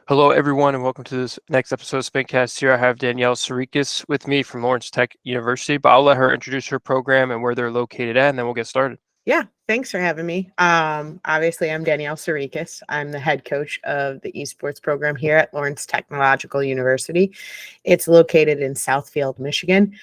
Hello, everyone, and welcome to this next episode of SPINcast. Here I have Danielle Sirekis with me from Lawrence Tech University, but I'll let her introduce her program and where they're located at, and then we'll get started. Yeah, thanks for having me. Obviously, I'm Danielle Sirekis. I'm the head coach of the esports program here at Lawrence Technological University. It's located in Southfield, Michigan.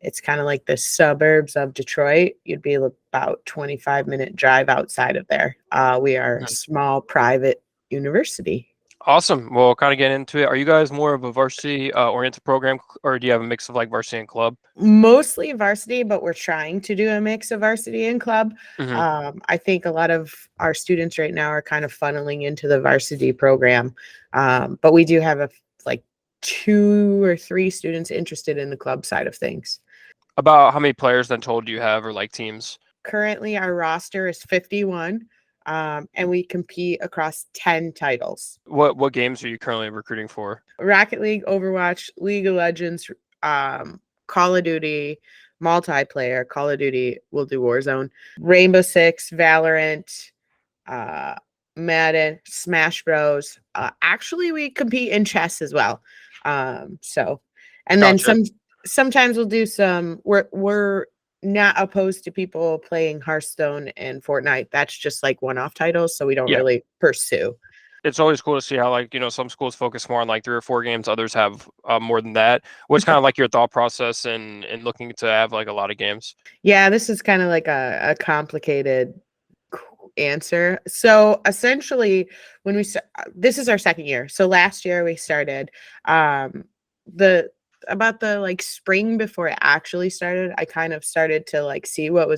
It's kind of like the suburbs of Detroit. You'd be about 25-minute drive outside of there. We are a Mhm. small private university. Awesome. Well, kind of get into it. Are you guys more of a varsity oriented program, or do you have a mix of like varsity and club? Mostly varsity, but we're trying to do a mix of varsity and club. Hmm. I think a lot of our students right now are kind of funneling into the varsity program. But we do have like 2 or 3 students interested in the club side of things. About how many players then total do you have, or like teams? Currently, our roster is 51, and we compete across 10 titles. What games are you currently recruiting for? Rocket League, Overwatch, League of Legends, Call of Duty, multiplayer, Call of Duty, we'll do Warzone, Rainbow Six, Valorant, uh, Madden, Smash Bros. Actually, we compete in chess as well. So, and then Gotcha. sometimes we'll do some. We're not opposed to people playing Hearthstone and Fortnite. That's just like one-off titles, so we don't Yeah. really pursue. It's always cool to see how, like, some schools focus more on like 3 or 4 games, others have more than that. What's kind of like your thought process in looking to have like a lot of games? Yeah, this is kind of like a complicated answer. So essentially, when this is our second year. So last year we started the about the like spring before it actually started. I kind of started to like see what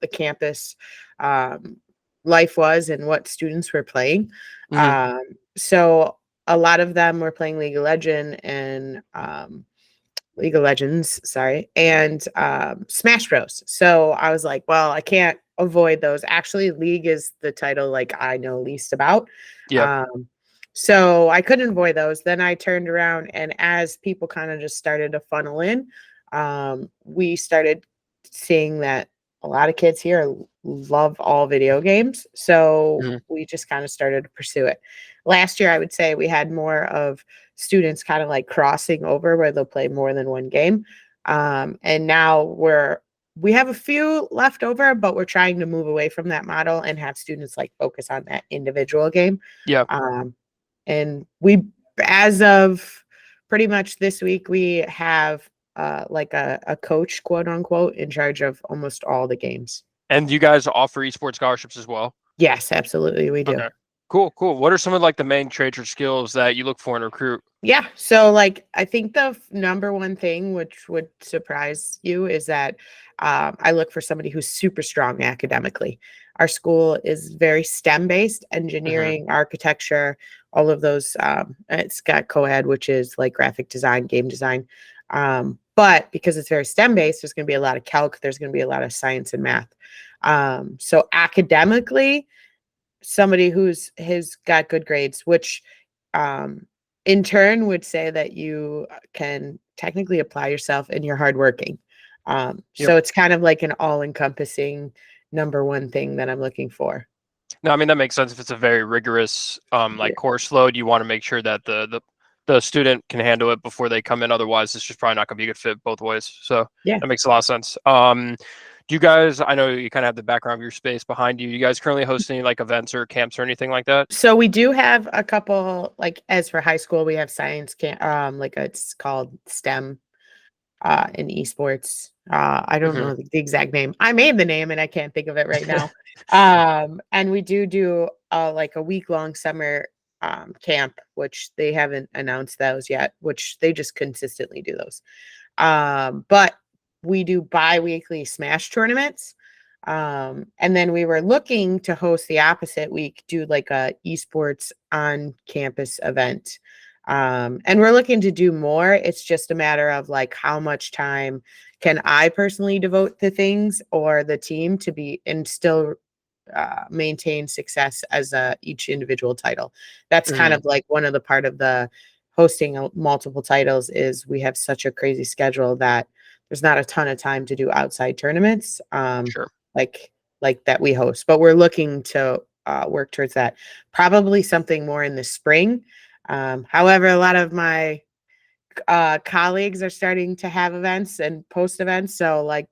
the campus um, life was and what students were playing. Hmm. So a lot of them were playing League of Legends, sorry, and Smash Bros. So I was like, well, I can't avoid those. Actually, League is the title like I know least about. Yeah. Um, so I couldn't avoid those. Then I turned around, and as people kind of just started to funnel in, we started seeing that a lot of kids here love all video games. So Hmm. we just kind of started to pursue it. Last year, I would say we had more of students kind of like crossing over where they'll play more than one game. And now we have a few left over, but we're trying to move away from that model and have students like focus on that individual game. Yeah. Um, and as of pretty much this week, we have like a coach, quote unquote, in charge of almost all the games. And you guys offer esports scholarships as well? Yes, absolutely, we do. Okay. Cool, cool. What are some of like the main traits or skills that you look for in a recruit? Yeah. So, like, I think the number one thing, which would surprise you, is that I look for somebody who's super strong academically. Our school is very STEM based, Hmm. engineering, architecture, all of those. It's got co-ed, which is like graphic design, game design. But because it's very STEM based, there's going to be a lot of calc, there's going to be a lot of science and math. So, academically, somebody has got good grades, which um, in turn would say that you can technically apply yourself and you're hardworking. Yep. So it's kind of like an all-encompassing number one thing that I'm looking for. No, I mean that makes sense. If it's a very rigorous like Yeah. course load, you want to make sure that the student can handle it before they come in. Otherwise, it's just probably not going to be a good fit both ways. So Yeah. that makes a lot of sense. Do you guys? I know you kind of have the background of your space behind you. You guys currently host any like events or camps or anything like that? So we do have a couple, like as for high school, we have science camp, it's called STEM in esports. I don't Hmm. know the exact name. I made the name and I can't think of it right now. And we do like a week-long summer camp, which they haven't announced those yet, which they just consistently do those. But we do bi-weekly Smash tournaments. And then we were looking to host the opposite week, do like a esports on campus event. And we're looking to do more. It's just a matter of like how much time can I personally devote to things or the team to be and still maintain success as each individual title. That's kind Hmm. of like one of the part of the hosting multiple titles is we have such a crazy schedule that there's not a ton of time to do outside tournaments Sure. like like that we host, but we're looking to work towards that. Probably something more in the spring. However, a lot of my colleagues are starting to have events and post events. So like,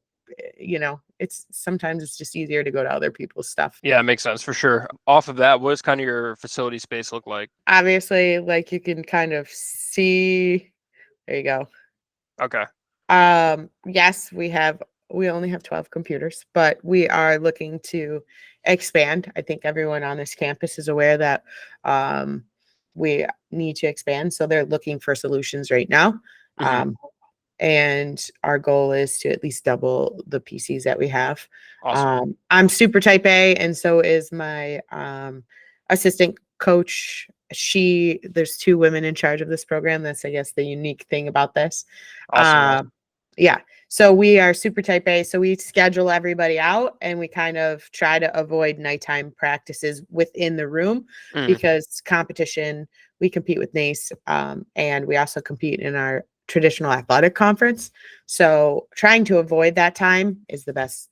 it's sometimes it's just easier to go to other people's stuff. Yeah, it makes sense for sure. Off of that, what does kind of your facility space look like? Obviously, like you can kind of see, there you go. Okay. Yes, we only have 12 computers, but we are looking to expand. I think everyone on this campus is aware that we need to expand. So they're looking for solutions right now. Hmm. Um, and our goal is to at least double the PCs that we have. Awesome. I'm super type A, and so is my assistant coach. There's two women in charge of this program. That's, I guess, the unique thing about this. Awesome. Uh, yeah. So we are super type A. So we schedule everybody out and we kind of try to avoid nighttime practices within the room Mm. because competition, we compete with NACE, and we also compete in our traditional athletic conference. So trying to avoid that time is the best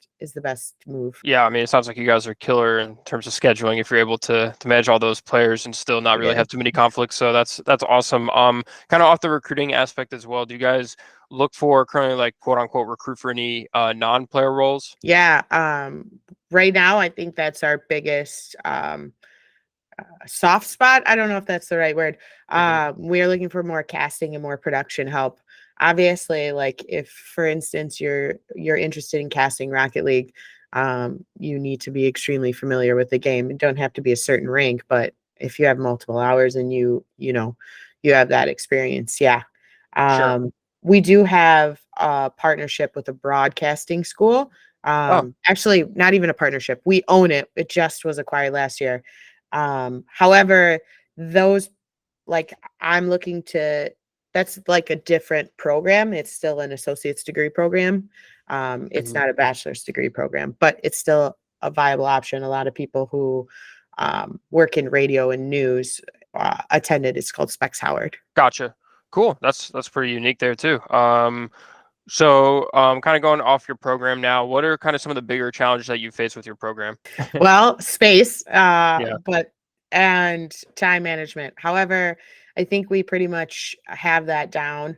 move. Yeah, I mean, it sounds like you guys are killer in terms of scheduling if you're able to manage all those players and still not really Yeah. have too many conflicts. So that's awesome. Kind of off the recruiting aspect as well. Do you guys look for currently like quote unquote recruit for any non-player roles? Yeah. Right now, I think that's our biggest soft spot. I don't know if that's the right word. Hmm. We're looking for more casting and more production help. Obviously, like if, for instance, you're interested in casting Rocket League, you need to be extremely familiar with the game. You don't have to be a certain rank, but if you have multiple hours and you have that experience, yeah. Sure. We do have a partnership with a broadcasting school. Oh. Actually, not even a partnership. We own it. It just was acquired last year. However, those like I'm looking to that's like a different program. It's still an associate's degree program. It's Mhm. not a bachelor's degree program, but it's still a viable option. A lot of people who work in radio and news attended. It's called Specs Howard. Gotcha. Cool. That's pretty unique there too. So kind of going off your program now, what are kind of some of the bigger challenges that you face with your program? Well, space, Yeah. but and time management. However, I think we pretty much have that down.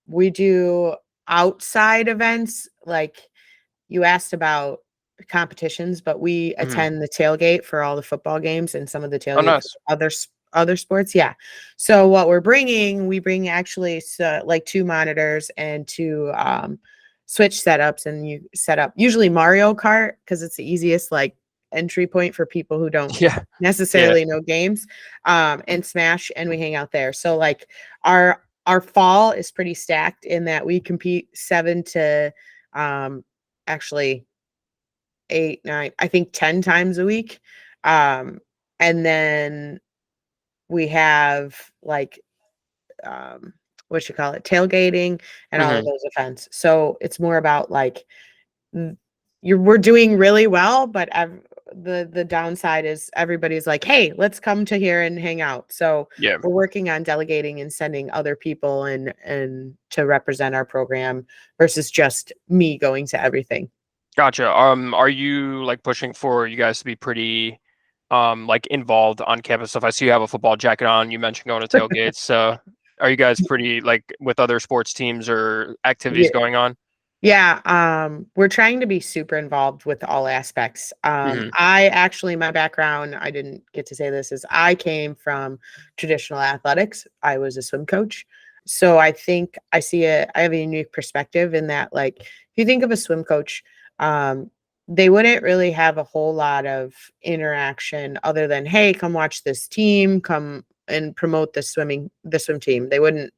We do outside events, like you asked about competitions, but we Hmm. attend the tailgate for all the football games and some of the Oh, tailgate for nice. other sports. Yeah. So what we bring actually like two monitors and two switch setups, and you set up usually Mario Kart because it's the easiest like entry point for people who don't Yeah. Yeah. necessarily know games, and Smash, and we hang out there. So like our fall is pretty stacked in that we compete 7 to actually 8, 9, I think 10 times a week. Um, and then we have like what you call it, tailgating and all of Hmm. those events. So it's more about like we're doing really well, but the downside is everybody's like, hey, let's come to here and hang out. So Yeah. we're working on delegating and sending other people and to represent our program versus just me going to everything. Gotcha. Are you like pushing for you guys to be pretty like involved on campus stuff? I see you have a football jacket on. You mentioned going to tailgates. So are you guys pretty like with other sports teams or activities going on? Yeah, we're trying to be super involved with all aspects. Hmm. My background, I didn't get to say this, is I came from traditional athletics. I was a swim coach. So I think I have a unique perspective in that, like, if you think of a swim coach, um, they wouldn't really have a whole lot of interaction other than, hey, come watch this team, come and promote the swim team. They wouldn't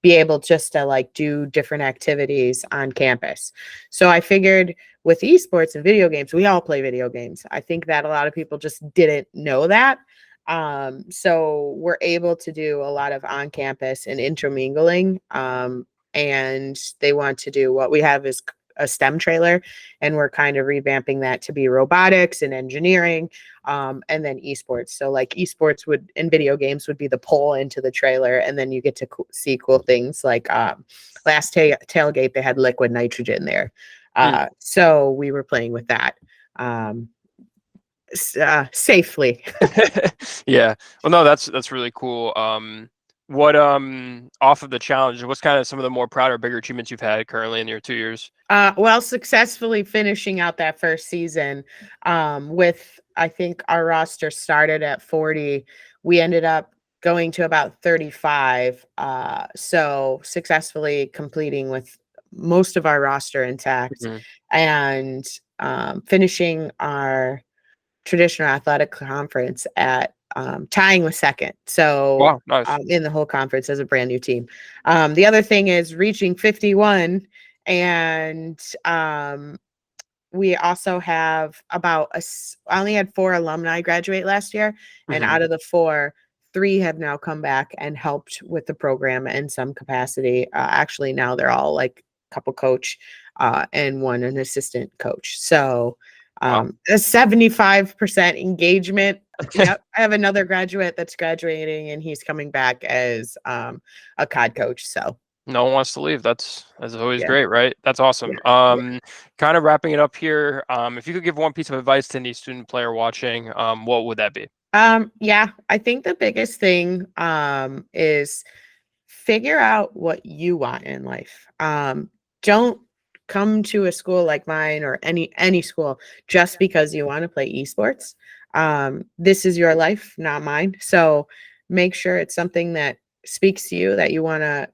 be able just to like do different activities on campus. So I figured with esports and video games, we all play video games. I think that a lot of people just didn't know that. So we're able to do a lot of on campus and intermingling. And they want to do what we have is a STEM trailer, and we're kind of revamping that to be robotics and engineering, and then esports. So like esports would in video games would be the pull into the trailer, and then you get to see cool things like last tailgate they had liquid nitrogen there, Mm. so we were playing with that. Um, safely. Yeah. Well, no, that's really cool. What off of the challenge, what's kind of some of the more proud or bigger achievements you've had currently in your 2 years? Well, successfully finishing out that first season, with I think our roster started at 40. We ended up going to about 35. So successfully completing with most of our roster intact Mhm. and finishing our traditional athletic conference at tying with second. So Wow, nice. in the whole conference as a brand new team. The other thing is reaching 51, and we also have I only had 4 alumni graduate last year, and Mhm. out of the 4, 3 have now come back and helped with the program in some capacity. Actually, now they're all like couple coach and one an assistant coach. So Wow. a 75% engagement. Yep. I have another graduate that's graduating and he's coming back as a COD coach. So No one wants to leave. That's always yeah, great, right? That's yeah, awesome. yeah. Kind of wrapping it up here. If you could give one piece of advice to any student player watching, what would that be? Yeah, I think the biggest thing is figure out what you want in life. Don't come to a school like mine or any school just because you want to play esports. This is your life, not mine. So make sure it's something that speaks to you, that you want to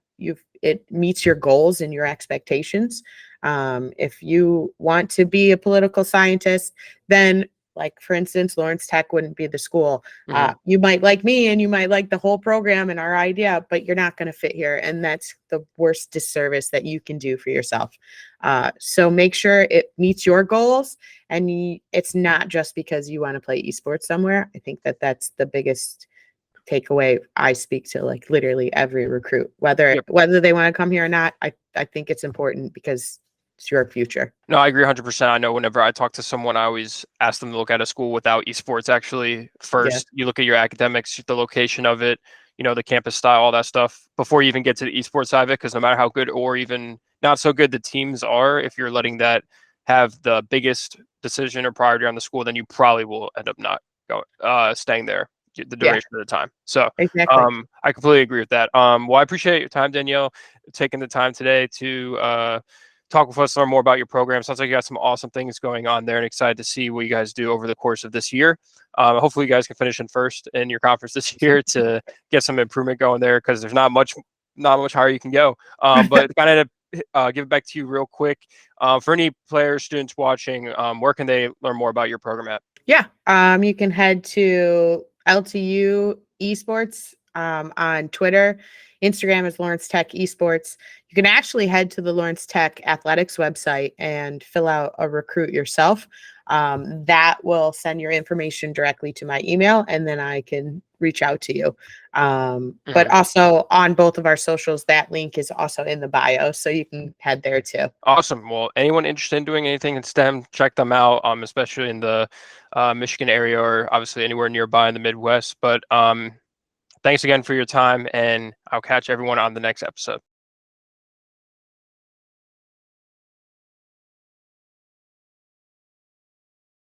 it meets your goals and your expectations. If you want to be a political scientist, then like for instance, Lawrence Tech wouldn't be the school. Mhm. You might like me and you might like the whole program and our idea, but you're not going to fit here. And that's the worst disservice that you can do for yourself. So make sure it meets your goals and it's not just because you want to play esports somewhere. I think that that's the biggest takeaway I speak to like literally every recruit, whether Yep. they want to come here or not. I think it's important because it's your future. No, I agree 100%. I know whenever I talk to someone, I always ask them to look at a school without esports actually Yeah. first. You look at your academics, the location of it, the campus style, all that stuff before you even get to the esports side of it. Because no matter how good or even not so good the teams are, if you're letting that have the biggest decision or priority on the school, then you probably will end up not staying there the Yeah, duration of the time. So exactly. I completely agree with that. Well, I appreciate your time, Danielle, taking the time today to talk with us, learn more about your program. Sounds like you got some awesome things going on there, and excited to see what you guys do over the course of this year. Hopefully, you guys can finish in first in your conference this year to get some improvement going there, because there's not much higher you can go. But kind of give it back to you real quick. For any players, students watching, where can they learn more about your program at? Yeah. You can head to LTU Esports on Twitter. Instagram is Lawrence Tech Esports. You can actually head to the Lawrence Tech Athletics website and fill out a recruit yourself. That will send your information directly to my email, and then I can reach out to you. But Mhm. also on both of our socials, that link is also in the bio, so you can head there too. Awesome. Well, anyone interested in doing anything in STEM, check them out, especially in the Michigan area or obviously anywhere nearby in the Midwest. But thanks again for your time, and I'll catch everyone on the next episode.